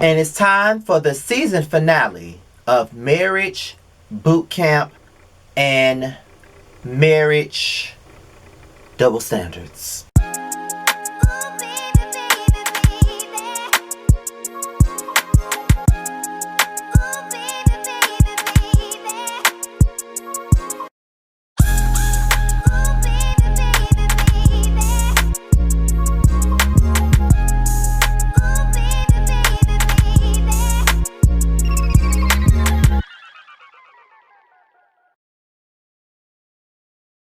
And it's time for the season finale of Marriage, Boot Camp, and Marriage Double Standards.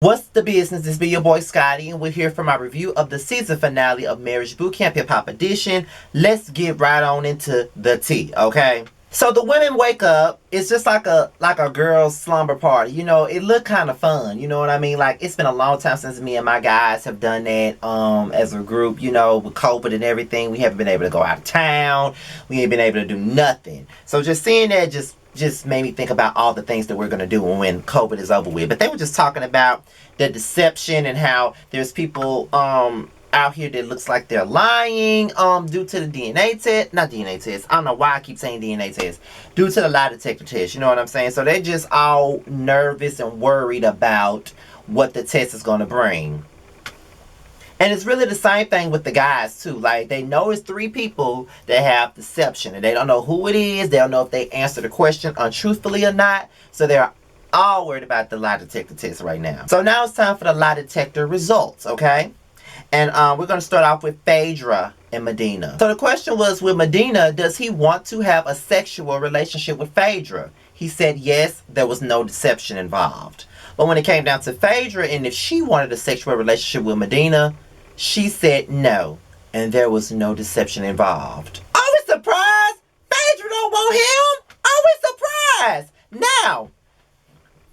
What's the business? This be your boy Scotty, and we're here for my review of the season finale of Marriage Boot Camp Hip Hop Edition. Let's get right on into the tea, okay? So the women wake up. It's just like a girl's slumber party. You know, it looked kind of fun. You know what I mean? Like, it's been a long time since me and my guys have done that as a group. You know, with COVID and everything, we haven't been able to go out of town. We ain't been able to do nothing. So just seeing that just made me think about all the things that we're going to do when COVID is over with. But they were just talking about the deception and how there's people out here that looks like they're lying due to the DNA test. Not DNA test. I don't know why I keep saying DNA test. Due to the lie detector test. You know what I'm saying? So they're just all nervous and worried about what the test is going to bring. And it's really the same thing with the guys too. Like, they know it's 3 people that have deception, and they don't know who it is. They don't know if they answer the question untruthfully or not. So they're all worried about the lie detector test right now. So now it's time for the lie detector results, okay? And we're going to start off with Phaedra and Medina. So the question was, with Medina, does he want to have a sexual relationship with Phaedra? He said yes, there was no deception involved. But when it came down to Phaedra and if she wanted a sexual relationship with Medina, she said no, and there was no deception involved. Are we surprised? Phaedra don't want him? Are we surprised? Now,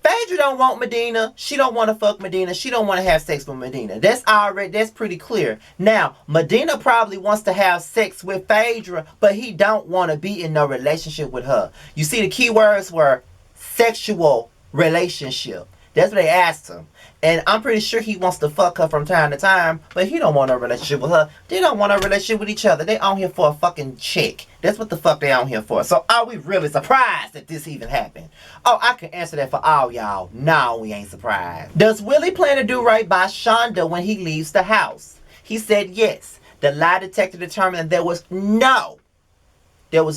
Phaedra don't want Medina. She don't want to fuck Medina. She don't want to have sex with Medina. That's pretty clear. Now, Medina probably wants to have sex with Phaedra, but he don't want to be in no relationship with her. You see, the key words were sexual relationship. That's what they asked him. And I'm pretty sure he wants to fuck her from time to time, but he don't want a relationship with her. They don't want a relationship with each other. They on here for a fucking chick. That's what the fuck they on here for. So are we really surprised that this even happened? Oh, I can answer that for all y'all. No, we ain't surprised. Does Willie plan to do right by Shonda when he leaves the house? He said yes. The lie detector determined that there was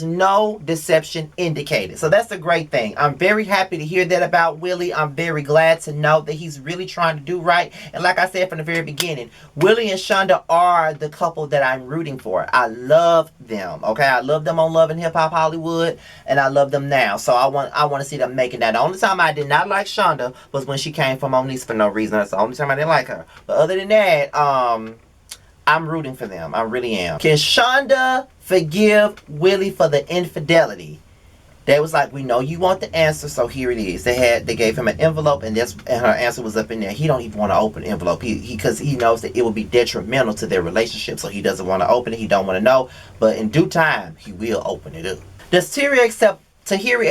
no deception indicated. So that's a great thing. I'm very happy to hear that about Willie. I'm very glad to know that he's really trying to do right. And like I said from the very beginning, Willie and Shonda are the couple that I'm rooting for. I love them. Okay, I love them on Love and Hip Hop Hollywood, and I love them now. So I want to see them making that. The only time I did not like Shonda was when she came from Moniece for no reason. That's the only time I didn't like her. But other than that, I'm rooting for them. I really am. Can Shonda forgive Willie for the infidelity? They was like, we know you want the answer, so here it is. They gave him an envelope, and her answer was up in there. He don't even want to open the envelope. Because he knows that it will be detrimental to their relationship, so he doesn't want to open it. He don't want to know. But in due time, he will open it up. Does Tahiri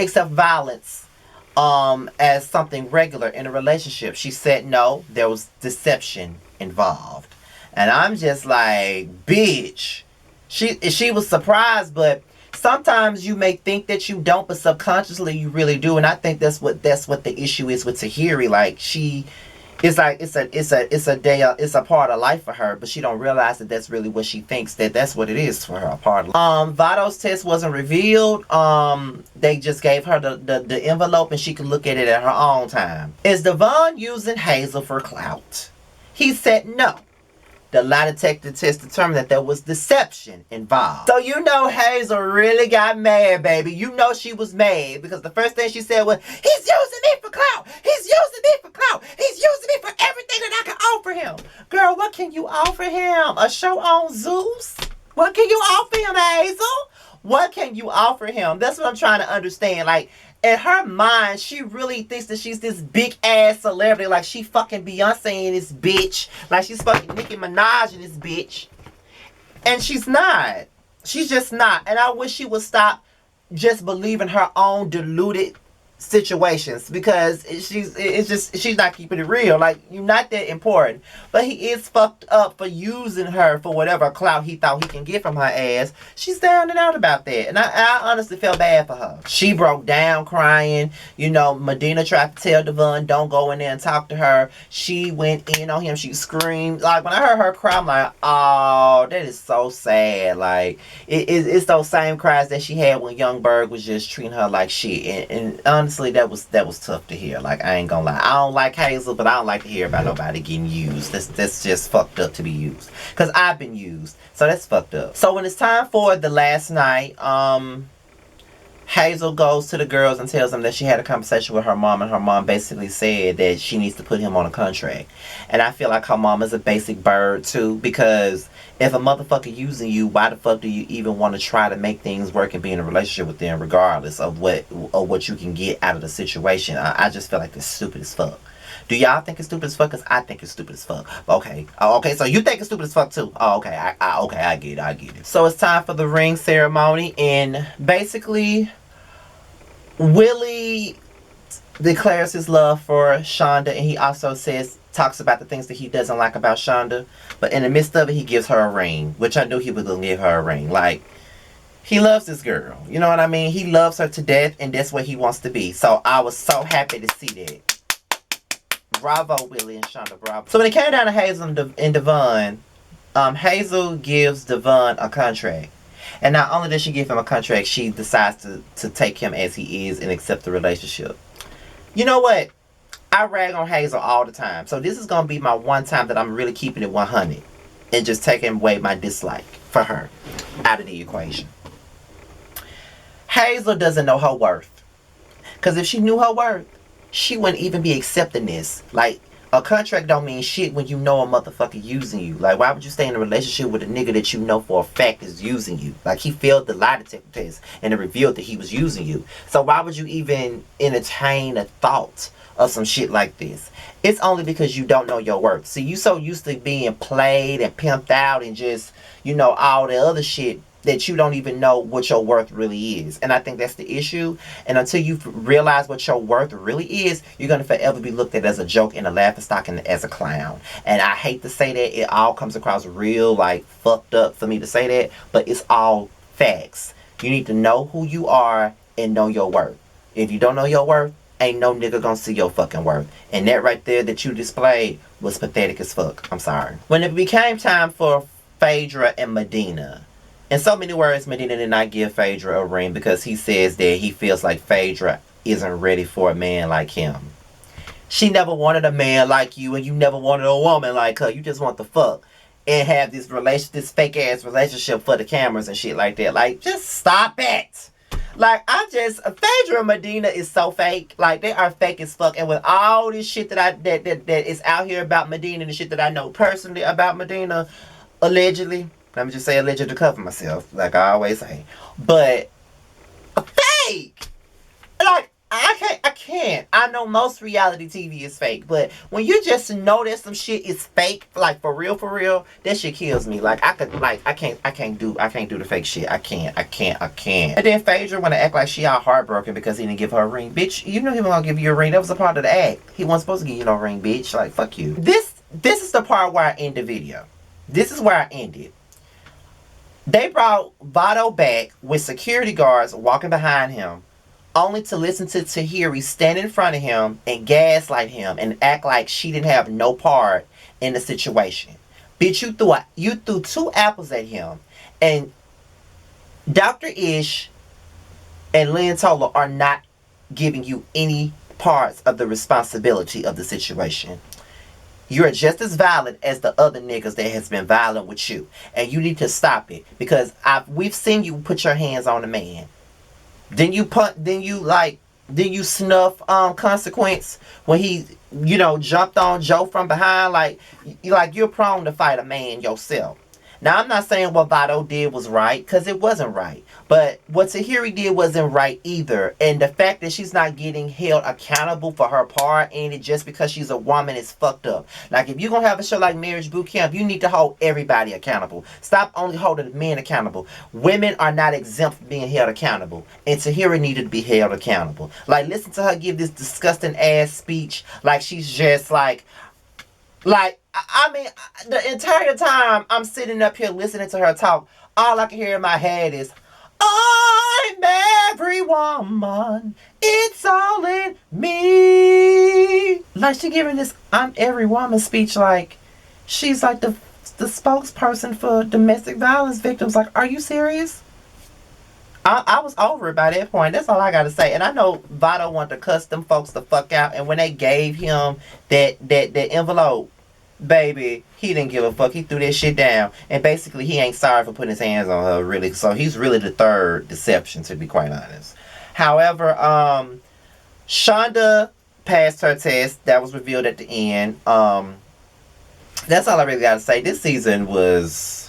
accept violence as something regular in a relationship? She said no, there was deception involved. And I'm just like, bitch. She was surprised, but sometimes you may think that you don't, but subconsciously you really do. And I think that's what the issue is with Tahiri. Like, it's a part of life for her, but she don't realize that that's really what she thinks, that's what it is for her, a part of life. Vado's test wasn't revealed. They just gave her the envelope, and she could look at it at her own time. Is Davun using Hazel for clout? He said no. The lie detector test determined that there was deception involved. So you know Hazel really got mad, baby. You know she was mad because the first thing she said was, he's using me for clout. He's using me for clout. He's using me for everything that I can offer him. Girl, what can you offer him? A show on Zeus? What can you offer him, Hazel? What can you offer him? That's what I'm trying to understand. Like, in her mind, she really thinks that she's this big ass celebrity. Like, she fucking Beyonce in this bitch. Like, she's fucking Nicki Minaj in this bitch. And she's not. She's just not. And I wish she would stop just believing her own deluded situations because she's not keeping it real. Like, you're not that important. But he is fucked up for using her for whatever clout he thought he can get from her ass. She's down and out about that, and I honestly felt bad for her. She broke down crying. You know, Medina tried to tell Davun don't go in there and talk to her. She went in on him. She screamed. Like, when I heard her cry, I'm like, oh, that is so sad. Like, it's those same cries that she had when Youngberg was just treating her like shit. And honestly, that was tough to hear. Like, I ain't gonna lie. I don't like Hazel, but I don't like to hear about nobody getting used. That's just fucked up to be used. Because I've been used. So that's fucked up. So when it's time for the last night, Hazel goes to the girls and tells them that she had a conversation with her mom, and her mom basically said that she needs to put him on a contract. And I feel like her mom is a basic bird too, because if a motherfucker using you, why the fuck do you even want to try to make things work and be in a relationship with them regardless of what you can get out of the situation? I just feel like it's stupid as fuck. Do y'all think it's stupid as fuck? Because I think it's stupid as fuck. Okay. Oh, okay, so you think it's stupid as fuck too. Oh, okay. I get it. So it's time for the ring ceremony. And basically, Willie declares his love for Shonda. And he also talks about the things that he doesn't like about Shonda. But in the midst of it, he gives her a ring. Which I knew he was going to give her a ring. Like, he loves this girl. You know what I mean? He loves her to death. And that's what he wants to be. So I was so happy to see that. Bravo, Willie and Shonda, bravo. So when it came down to Hazel and Davun, Hazel gives Davun a contract. And not only does she give him a contract, she decides to take him as he is and accept the relationship. You know what? I rag on Hazel all the time. So this is going to be my one time that I'm really keeping it 100. And just taking away my dislike for her out of the equation. Hazel doesn't know her worth. Because if she knew her worth, she wouldn't even be accepting this. Like, a contract don't mean shit when you know a motherfucker using you. Like, why would you stay in a relationship with a nigga that you know for a fact is using you? Like, he failed the lie detector test and it revealed that he was using you. So why would you even entertain a thought of some shit like this? It's only because you don't know your worth. See, you so used to being played and pimped out and just, you know, all the other shit that you don't even know what your worth really is. And I think that's the issue. And until you realize what your worth really is, you're going to forever be looked at as a joke and a laughingstock and as a clown. And I hate to say that. It all comes across real, like, fucked up for me to say that. But it's all facts. You need to know who you are and know your worth. If you don't know your worth, ain't no nigga gonna see your fucking worth. And that right there that you displayed was pathetic as fuck. I'm sorry. When it became time for Phaedra and Medina, in so many words, Medina did not give Phaedra a ring because he says that he feels like Phaedra isn't ready for a man like him. She never wanted a man like you, and you never wanted a woman like her. You just want the fuck and have this fake ass relationship for the cameras and shit like that. Like, just stop it. Like, Phaedra and Medina is so fake. Like, they are fake as fuck. And with all this shit that is out here about Medina and the shit that I know personally about Medina, allegedly. Let me just say alleged to cover myself, like I always say. But fake! Like, I can't. I know most reality TV is fake, but when you just know that some shit is fake, like for real, that shit kills me. Like, I can't do the fake shit. I can't. And then Phaedra wanna act like she all heartbroken because he didn't give her a ring. Bitch, you know he wasn't gonna give you a ring. That was a part of the act. He wasn't supposed to give you no ring, bitch. Like, fuck you. This is the part where I end the video. This is where I ended. They brought Vado back with security guards walking behind him, only to listen to Tahiri stand in front of him and gaslight him and act like she didn't have no part in the situation. Bitch, you threw 2 apples at him, and Dr. Ish and Lynn Tola are not giving you any parts of the responsibility of the situation. You're just as violent as the other niggas that has been violent with you. And you need to stop it. Because we've seen you put your hands on a man. Then you snuff Consequence when he, you know, jumped on Joe from behind. Like you're prone to fight a man yourself. Now, I'm not saying what Vado did was right, because it wasn't right. But what Tahiri did wasn't right either. And the fact that she's not getting held accountable for her part in it just because she's a woman is fucked up. Like, if you're going to have a show like Marriage Boot Camp, you need to hold everybody accountable. Stop only holding men accountable. Women are not exempt from being held accountable. And Tahiri needed to be held accountable. Like, listen to her give this disgusting ass speech. Like, she's just like, I mean, the entire time I'm sitting up here listening to her talk, all I can hear in my head is, I'm every woman, it's all in me. Like, she giving this I'm every woman speech like she's like the spokesperson for domestic violence victims. Like, are you serious? I was over it by that point. That's all I gotta say. And I know Vado wanted to cuss them folks the fuck out. And when they gave him that envelope, baby, he didn't give a fuck. He threw that shit down. And basically, he ain't sorry for putting his hands on her, really. So he's really the third deception, to be quite honest. However, Shonda passed her test. That was revealed at the end. That's all I really gotta say. This season was...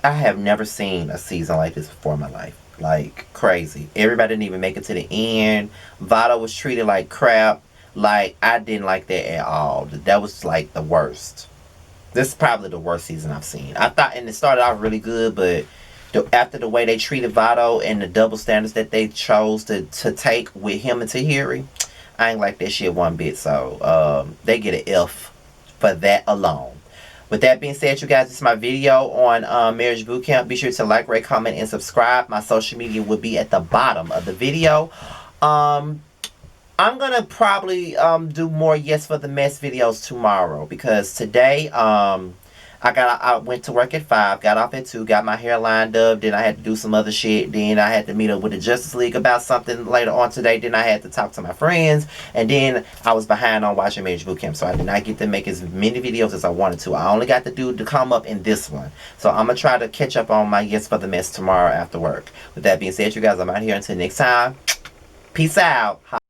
I have never seen a season like this before in my life. Like, crazy. Everybody didn't even make it to the end. Vado was treated like crap. Like, I didn't like that at all. That was, like, the worst. This is probably the worst season I've seen. I thought, and it started off really good, but after the way they treated Vado and the double standards that they chose to take with him and Tahiri, I ain't like that shit one bit. So, they get an F for that alone. With that being said, you guys, this is my video on Marriage Boot Camp. Be sure to like, rate, comment, and subscribe. My social media will be at the bottom of the video. I'm going to probably do more Yes for the Mess videos tomorrow. Because today, I went to work at 5, got off at 2, got my hair lined up. Then I had to do some other shit. Then I had to meet up with the Justice League about something later on today. Then I had to talk to my friends. And then I was behind on watching Marriage Boot Camp. So I did not get to make as many videos as I wanted to. I only got to do to come up in this one. So I'm going to try to catch up on my Yes for the Mess tomorrow after work. With that being said, you guys, I'm out here until next time. Peace out.